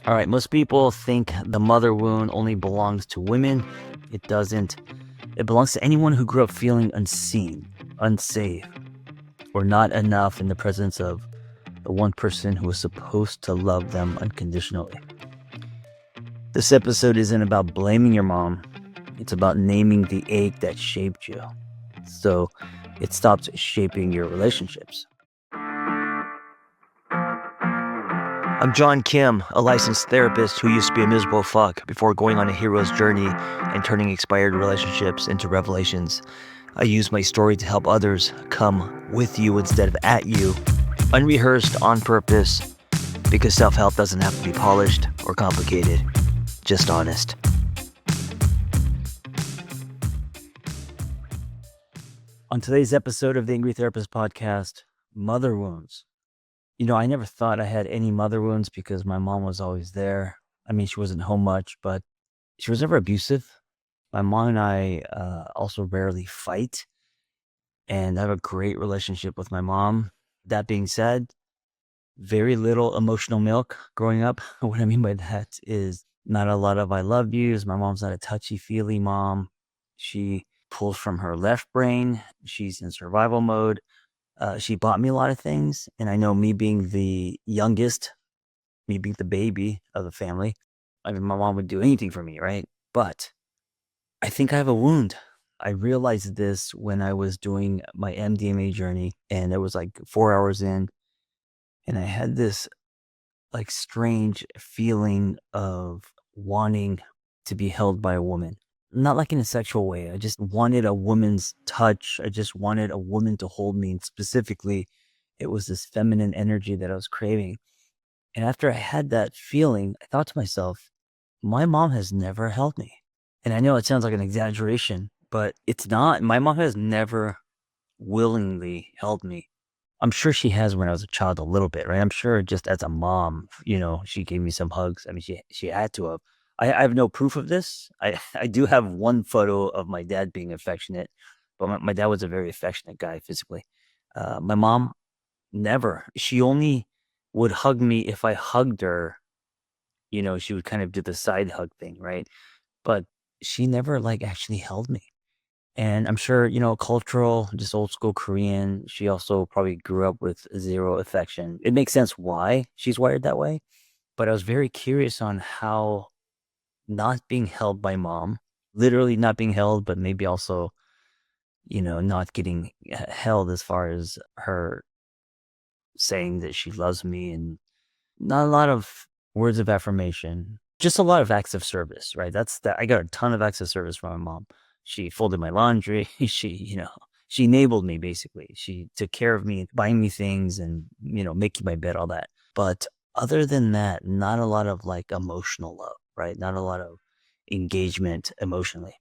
All right, most people think the mother wound only belongs to women. It doesn't. It belongs to anyone who grew up feeling unseen, unsafe, or not enough in the presence of the one person who was supposed to love them unconditionally. This episode isn't about blaming your mom. It's about naming the ache that shaped you, so it stops shaping your relationships. I'm John Kim, a licensed therapist who used to be a miserable fuck before going on a hero's journey and turning expired relationships into revelations. I use my story to help others come with you instead of at you, unrehearsed on purpose, because self-help doesn't have to be polished or complicated, just honest. On today's episode of the Angry Therapist podcast, mother wounds. I never thought I had any mother wounds because my mom was always there. I mean, she wasn't home much, but she was never abusive. My mom and I also rarely fight, and I have a great relationship with my mom. That being said, very little emotional milk growing up. What I mean by that is not a lot of I love yous. My mom's not a touchy-feely mom. She pulls from her left brain. She's in survival mode. She bought me a lot of things, and I know me being the youngest, me being the baby of the family, I mean, my mom would do anything for me, right? But I think I have a wound. I realized this when I was doing my MDMA journey, and it was like 4 hours in, and I had this like strange feeling of wanting to be held by a woman. Not like in a sexual way. I just wanted a woman's touch. I just wanted a woman to hold me. And specifically, it was this feminine energy that I was craving. And after I had that feeling, I thought to myself, my mom has never held me. And I know it sounds like an exaggeration, but it's not. My mom has never willingly held me. I'm sure she has when I was a child a little bit, right? I'm sure just as a mom, she gave me some hugs. I mean, she had to have. I have no proof of this. I do have one photo of my dad being affectionate, but my dad was a very affectionate guy physically. My mom never. She only would hug me if I hugged her. She would kind of do the side hug thing, right? But she never like actually held me. And I'm sure, cultural, just old school Korean, she also probably grew up with zero affection. It makes sense why she's wired that way. But I was very curious on how not being held by mom, literally not being held, but maybe also, not getting held as far as her saying that she loves me and not a lot of words of affirmation, just a lot of acts of service, right? That's that. I got a ton of acts of service from my mom. She folded my laundry. She enabled me basically. She took care of me, buying me things and, making my bed, all that. But other than that, not a lot of like emotional love, right? Not a lot of engagement emotionally.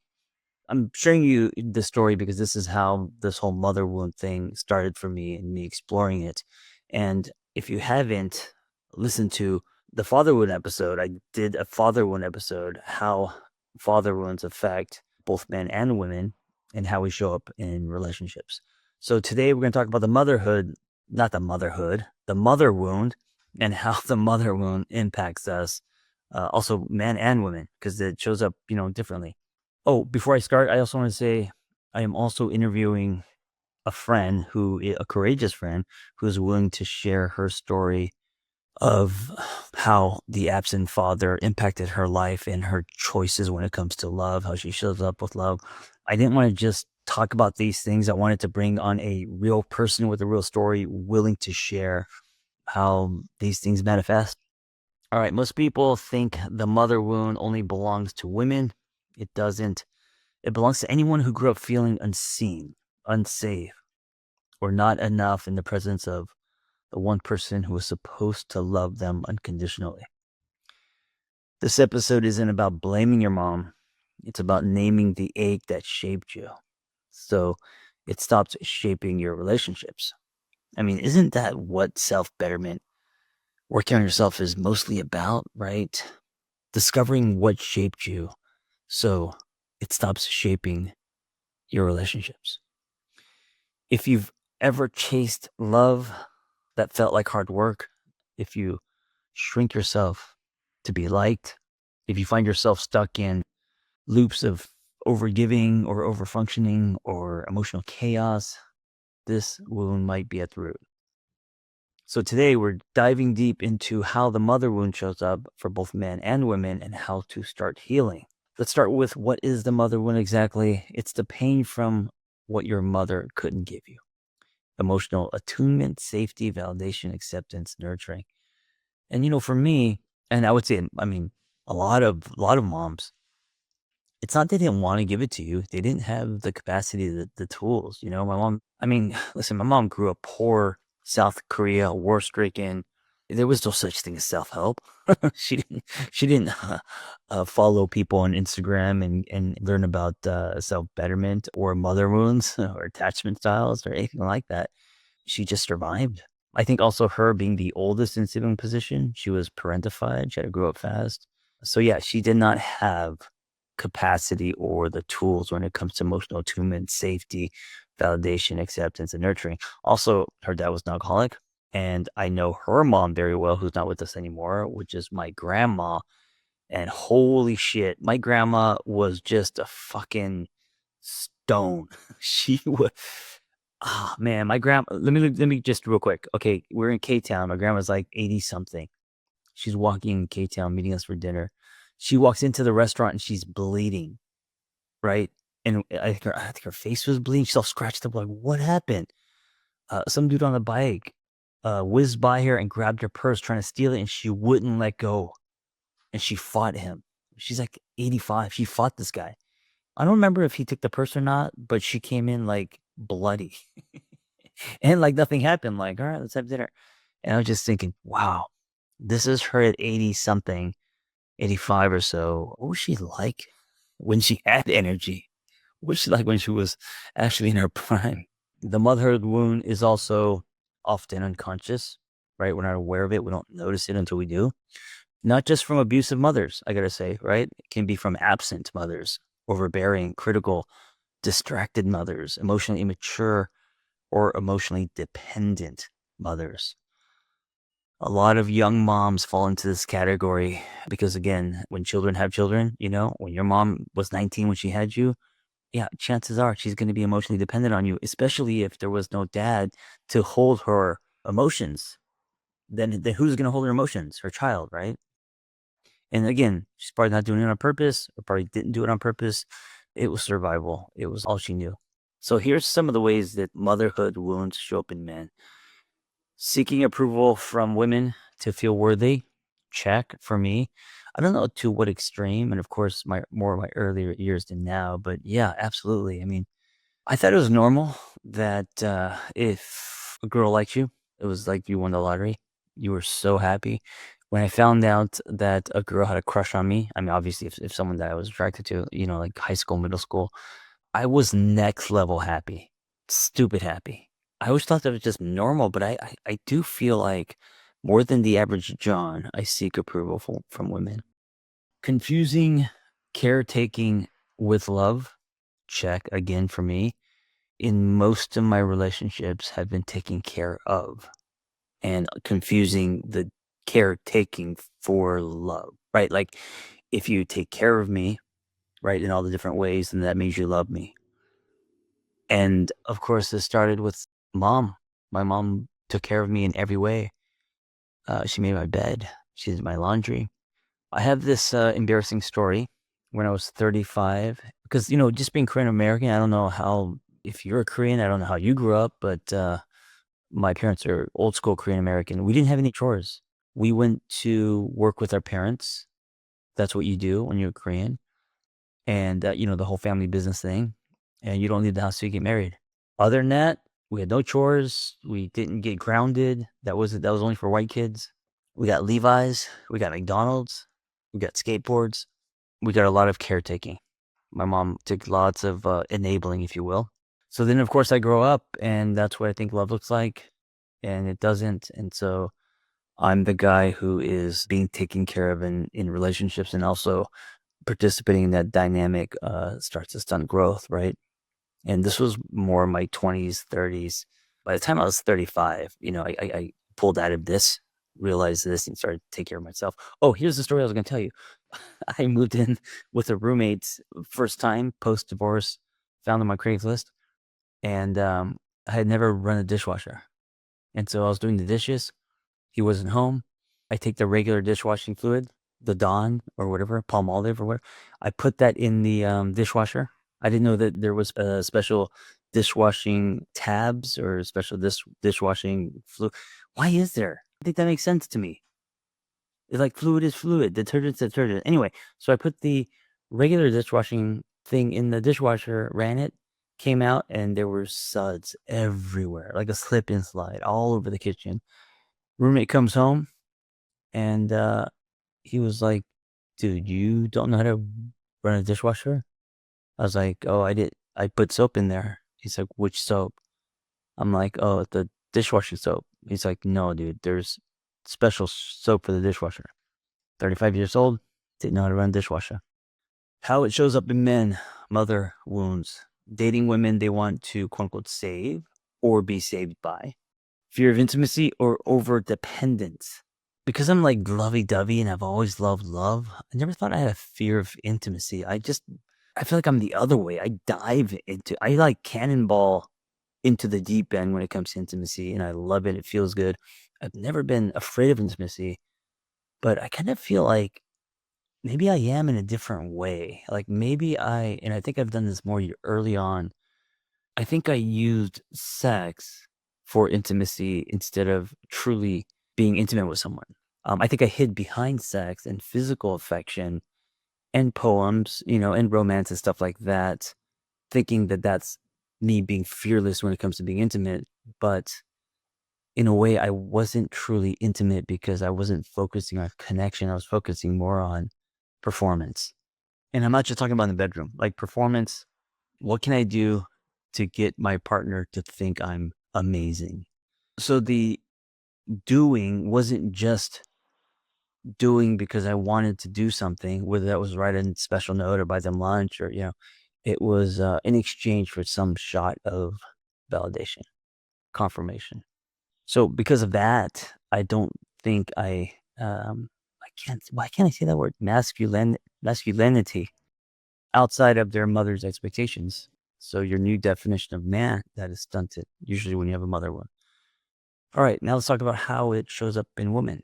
I'm sharing you the story because this is how this whole mother wound thing started for me and me exploring it. And if you haven't listened to the father wound episode, I did a father wound episode, how father wounds affect both men and women and how we show up in relationships. So today we're going to talk about the motherhood, not the motherhood, the mother wound and how the mother wound impacts us, also men and women, because it shows up, differently. Oh, before I start, I also want to say I am also interviewing a courageous friend who is willing to share her story of how the absent father impacted her life and her choices when it comes to love, how she shows up with love. I didn't want to just talk about these things. I wanted to bring on a real person with a real story willing to share how these things manifest. All right, most people think the mother wound only belongs to women. It doesn't. It belongs to anyone who grew up feeling unseen, unsafe, or not enough in the presence of the one person who was supposed to love them unconditionally. This episode isn't about blaming your mom. It's about naming the ache that shaped you, so it stops shaping your relationships. I mean, isn't that what self-betterment, working on yourself is mostly about, right? Discovering what shaped you so it stops shaping your relationships. If you've ever chased love that felt like hard work, if you shrink yourself to be liked. If you find yourself stuck in loops of overgiving or overfunctioning or emotional chaos, this wound might be at the root. So today we're diving deep into how the mother wound shows up for both men and women and how to start healing. Let's start with, what is the mother wound exactly? It's the pain from what your mother couldn't give you. Emotional attunement, safety, validation, acceptance, nurturing. And for me, and I would say, a lot of moms, it's not they didn't want to give it to you. They didn't have the capacity, the tools. My mom, listen, my mom grew up poor, South Korea, war stricken. There was no such thing as self-help. She didn't follow people on Instagram and learn about self-betterment or mother wounds or attachment styles or anything like that. She just survived. I think also her being the oldest in sibling position, she was parentified. She had to grow up fast. So yeah, she did not have capacity or the tools when it comes to emotional attunement, safety, validation, acceptance, and nurturing. Also, her dad was an alcoholic. And I know her mom very well, who's not with us anymore, which is my grandma. And holy shit, my grandma was just a fucking stone. She was, ah, man, my grandma, let me just real quick. Okay, we're in K-Town. My grandma's like 80 something. She's walking in K-Town, meeting us for dinner. She walks into the restaurant and she's bleeding, right? And I think her face was bleeding. She's all scratched up, like, what happened? Some dude on a bike whizzed by her and grabbed her purse, trying to steal it, and she wouldn't let go. And she fought him. She's like 85. She fought this guy. I don't remember if he took the purse or not, but she came in like bloody. And like nothing happened. Like, all right, let's have dinner. And I was just thinking, wow, this is her at 80 something, 85 or so. What was she like when she had energy? What was she like when she was actually in her prime? The motherhood wound is also often unconscious, right? We're not aware of it. We don't notice it until we do. Not just from abusive mothers, I gotta say, right? It can be from absent mothers, overbearing, critical, distracted mothers, emotionally immature, or emotionally dependent mothers. A lot of young moms fall into this category because, again, when children have children, when your mom was 19 when she had you, yeah, chances are she's going to be emotionally dependent on you, especially if there was no dad to hold her emotions. Then who's going to hold her emotions? Her child, right? And again, she's probably not doing it on purpose, or probably didn't do it on purpose. It was survival. It was all she knew. So here's some of the ways that motherhood wounds show up in men. Seeking approval from women to feel worthy, check for me. I don't know to what extreme, and of course, my earlier years than now, but yeah, absolutely. I thought it was normal that if a girl liked you, it was like you won the lottery. You were so happy. When I found out that a girl had a crush on me, obviously, if someone that I was attracted to, like high school, middle school, I was next level happy, stupid happy. I always thought that was just normal, but I do feel like more than the average John, I seek approval from women. Confusing caretaking with love, check again for me. In most of my relationships have been taken care of, and confusing the caretaking for love, right? Like, if you take care of me, right, in all the different ways, then that means you love me. And of course, this started with mom. My mom took care of me in every way. She made my bed. She did my laundry. I have this embarrassing story when I was 35, because, just being Korean American, I don't know how, if you're a Korean, I don't know how you grew up, but my parents are old school Korean American. We didn't have any chores. We went to work with our parents. That's what you do when you're Korean. And, the whole family business thing. And you don't leave the house till you get married. Other than that, we had no chores. We didn't get grounded. That was only for white kids. We got Levi's. We got McDonald's. We got skateboards. We got a lot of caretaking. My mom took lots of enabling, if you will. So then, of course, I grow up, and that's what I think love looks like, and it doesn't. And so I'm the guy who is being taken care of in relationships, and also participating in that dynamic starts to stunt growth, right? And this was more my 20s, 30s. By the time I was 35, I pulled out of this. realized this and started to take care of myself. Oh, here's the story I was going to tell you. I moved in with a roommate first time post divorce, found on my Craigslist, and I had never run a dishwasher. And so I was doing the dishes. He wasn't home. I take the regular dishwashing fluid, the Dawn or whatever, Palmolive or whatever. I put that in the dishwasher. I didn't know that there was a special dishwashing tabs or special dishwashing fluid. Why is there? I think that makes sense to me. It's like fluid is fluid, detergent's detergent. Anyway, so I put the regular dishwashing thing in the dishwasher, ran it, came out, and there were suds everywhere, like a slip and slide all over the kitchen. Roommate comes home and he was like, "Dude, you don't know how to run a dishwasher?" I was like, "Oh, I did. I put soap in there." He's like, "Which soap?" I'm like, "Oh, the dishwashing soap." He's like, "No, dude, there's special soap for the dishwasher." 35 years old, didn't know how to run a dishwasher. How it shows up in men, mother wounds. Dating women they want to quote unquote save or be saved by. Fear of intimacy or over dependence. Because I'm like lovey dovey and I've always loved love, I never thought I had a fear of intimacy. I feel like I'm the other way. I like cannonball into the deep end when it comes to intimacy and I love it. It feels good. I've never been afraid of intimacy, but I kind of feel like maybe I am in a different way. Like and I think I've done this more early on. I think I used sex for intimacy instead of truly being intimate with someone. I think I hid behind sex and physical affection and poems, and romance and stuff like that, thinking that that's me being fearless when it comes to being intimate. But in a way, I wasn't truly intimate because I wasn't focusing on connection. I was focusing more on performance. And I'm not just talking about in the bedroom, like performance. What can I do to get my partner to think I'm amazing? So the doing wasn't just doing because I wanted to do something, whether that was write a special note or buy them lunch or, it was in exchange for some shot of validation, confirmation. So because of that, I don't think why can't I say that word? Masculinity outside of their mother's expectations. So your new definition of man that is stunted, usually when you have a mother one. All right, now let's talk about how it shows up in women.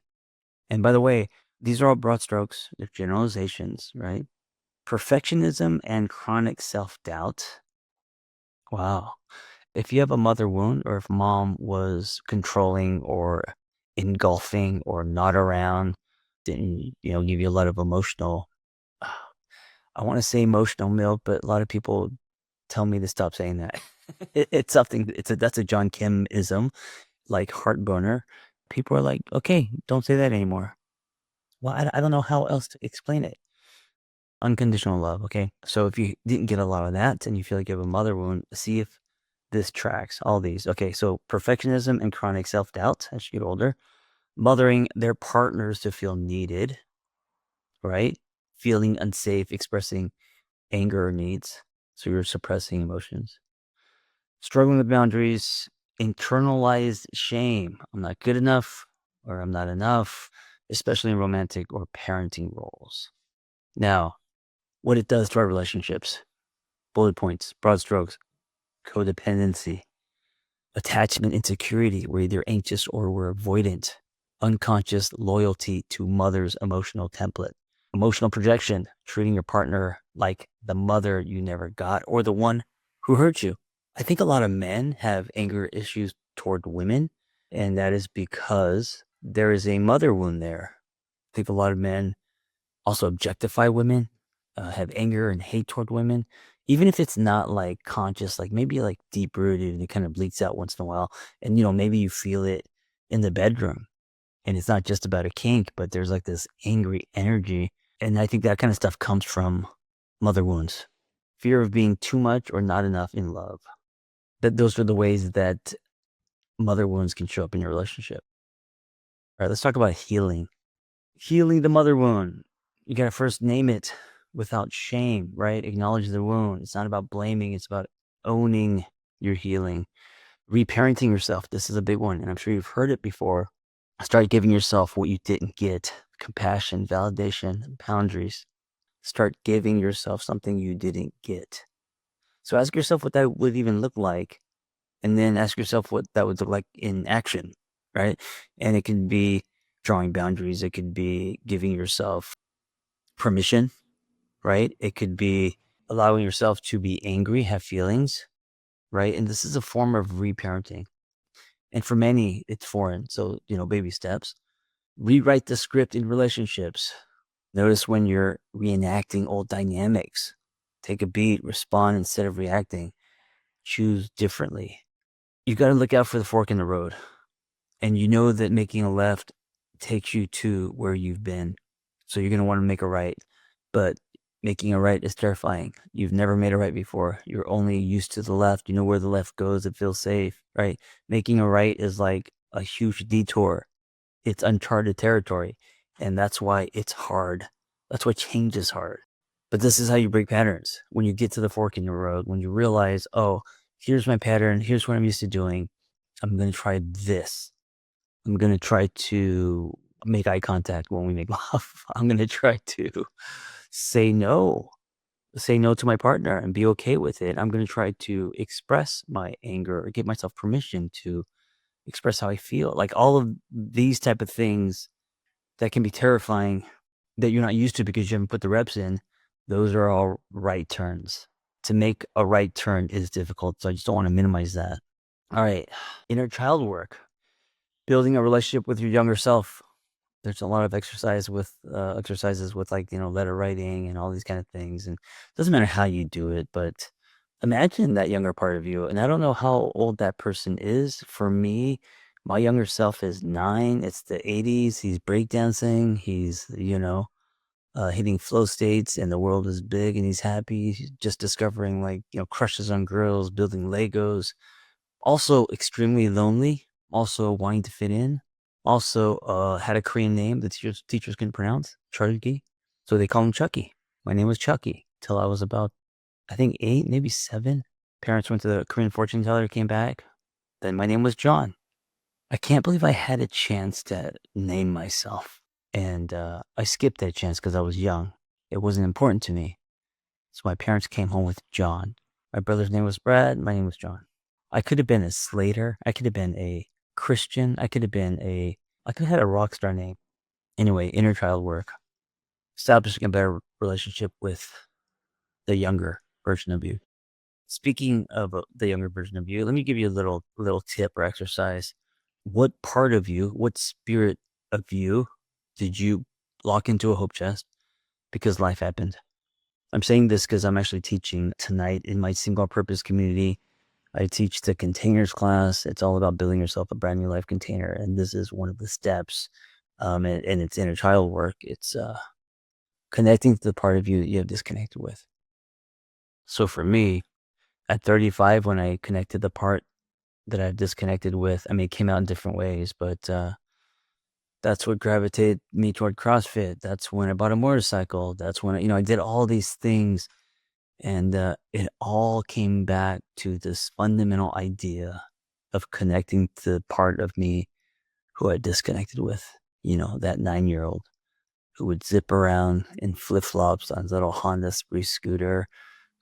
And by the way, these are all broad strokes, they're generalizations, right? Perfectionism and chronic self-doubt. Wow. If you have a mother wound or if mom was controlling or engulfing or not around, didn't, give you a lot of emotional, I want to say emotional milk, but a lot of people tell me to stop saying that. It's something, that's a John Kim-ism, like heartburner. People are like, okay, don't say that anymore. Well, I don't know how else to explain it. Unconditional love, okay? So if you didn't get a lot of that and you feel like you have a mother wound, see if this tracks all these. Okay, so perfectionism and chronic self-doubt as you get older, mothering their partners to feel needed, right? Feeling unsafe, expressing anger or needs. So you're suppressing emotions. Struggling with boundaries, internalized shame. I'm not good enough or I'm not enough, especially in romantic or parenting roles. Now, what it does to our relationships. Bullet points, broad strokes, codependency, attachment insecurity. We're either anxious or we're avoidant, unconscious loyalty to mother's emotional template, emotional projection, treating your partner like the mother you never got or the one who hurt you. I think a lot of men have anger issues toward women, and that is because there is a mother wound there. I think a lot of men also objectify women, have anger and hate toward women, even if it's not like conscious, like maybe like deep rooted and it kind of bleeds out once in a while. And, maybe you feel it in the bedroom and it's not just about a kink, but there's like this angry energy. And I think that kind of stuff comes from mother wounds, fear of being too much or not enough in love. Those are the ways that mother wounds can show up in your relationship. All right, let's talk about healing. Healing the mother wound. You got to first name it without shame, right? Acknowledge the wound. It's not about blaming, it's about owning your healing. Reparenting yourself. This is a big one, and I'm sure you've heard it before. Start giving yourself what you didn't get: compassion, validation, boundaries. Start giving yourself something you didn't get. So ask yourself what that would even look like, and then ask yourself what that would look like in action, right? And it could be drawing boundaries. It could be giving yourself permission, right? It could be allowing yourself to be angry, have feelings, right? And this is a form of reparenting. And for many, it's foreign. So, baby steps. Rewrite the script in relationships. Notice when you're reenacting old dynamics. Take a beat, respond instead of reacting. Choose differently. You got to look out for the fork in the road. And you know that making a left takes you to where you've been. So you're going to want to make a right. But making a right is terrifying. You've never made a right before. You're only used to the left. You know where the left goes. It feels safe, right? Making a right is like a huge detour. It's uncharted territory. And that's why it's hard. That's why change is hard. But this is how you break patterns. When you get to the fork in the road, when you realize, oh, here's my pattern. Here's what I'm used to doing. I'm going to try this. I'm going to try to make eye contact when we make love. I'm going to try to say no. Say no to my partner and be okay with it. I'm going to try to express my anger or give myself permission to express how I feel. Like all of these type of things that can be terrifying that you're not used to because you haven't put the reps in. Those are all right turns. To make a right turn is difficult. So I just don't want to minimize that. All right. Inner child work. Building a relationship with your younger self. There's a lot of exercises with like, letter writing and all these kind of things. And it doesn't matter how you do it, but imagine that younger part of you. And I don't know how old that person is. For me, my younger self is 9. It's the 80s. He's breakdancing. He's, hitting flow states, and the world is big and he's happy. He's just discovering like, crushes on girls, building Legos. Also extremely lonely, also wanting to fit in, also had a Korean name that teachers couldn't pronounce, Charlie. So they call him Chucky. My name was Chucky till I was about, I think 8, maybe 7. Parents went to the Korean fortune teller, came back. Then my name was John. I can't believe I had a chance to name myself. And I skipped that chance because I was young. It wasn't important to me. So my parents came home with John. My brother's name was Brad. My name was John. I could have been a Slater. I could have been a Christian. I could have had a rock star name. Anyway, inner child work. Establishing a better relationship with the younger version of you. Speaking of the younger version of you, let me give you a little tip or exercise. What part of you, what spirit of you did you lock into a hope chest because life happened? I'm saying this because I'm actually teaching tonight in my single purpose community. I teach the containers class. It's all about building yourself a brand new life container. And this is one of the steps. And it's inner child work. It's connecting to the part of you that you have disconnected with. So for me, at 35, when I connected the part that I've disconnected with, I mean, it came out in different ways, but that's what gravitated me toward CrossFit. That's when I bought a motorcycle. That's when, I did all these things. And it all came back to this fundamental idea of connecting to the part of me who I disconnected with, that 9-year-old who would zip around in flip-flops on his little Honda Spree scooter,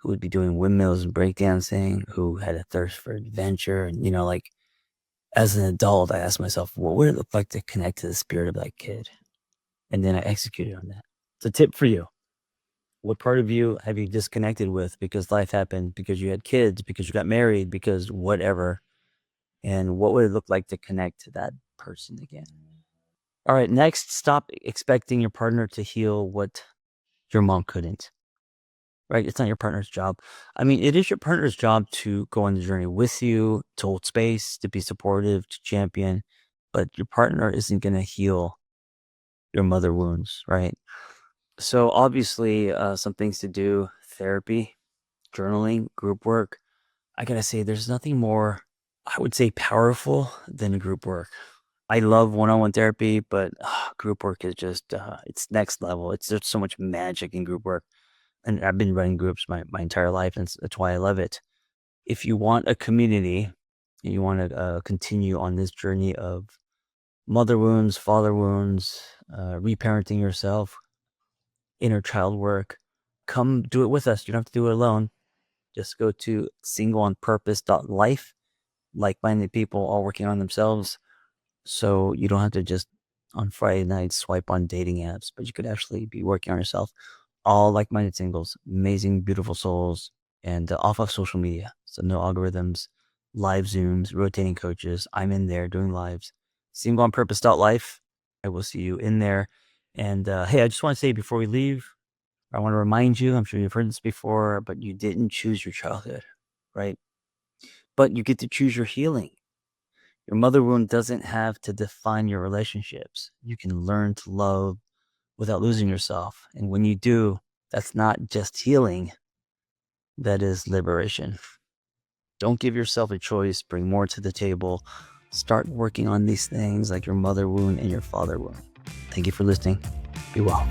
who would be doing windmills and breakdancing, who had a thirst for adventure. And, like as an adult, I asked myself, what would it look like to connect to the spirit of that kid? And then I executed on that. It's a tip for you. What part of you have you disconnected with because life happened, because you had kids, because you got married, because whatever? And what would it look like to connect to that person again? All right, next, stop expecting your partner to heal what your mom couldn't, right? It's not your partner's job. I mean, it is your partner's job to go on the journey with you, to hold space, to be supportive, to champion, but your partner isn't going to heal your mother wounds, right? So obviously, some things to do: therapy, journaling, group work. I gotta say, there's nothing more, I would say, powerful than group work. I love one-on-one therapy, but group work is just, it's next level. There's so much magic in group work. And I've been running groups my entire life, and that's why I love it. If you want a community, and you want to continue on this journey of mother wounds, father wounds, reparenting yourself, inner child work, come do it with us. You don't have to do it alone. Just go to singleonpurpose.life, like-minded people all working on themselves. So you don't have to just on Friday night swipe on dating apps, but you could actually be working on yourself. All like-minded singles, amazing, beautiful souls, and off of social media. So no algorithms, live Zooms, rotating coaches. I'm in there doing lives. Singleonpurpose.life. I will see you in there. And hey, I just want to say before we leave, I want to remind you, I'm sure you've heard this before, but you didn't choose your childhood, right? But you get to choose your healing. Your mother wound doesn't have to define your relationships. You can learn to love without losing yourself. And when you do, that's not just healing, that is liberation. Don't give yourself a choice. Bring more to the table. Start working on these things like your mother wound and your father wound. Thank you for listening. Be well.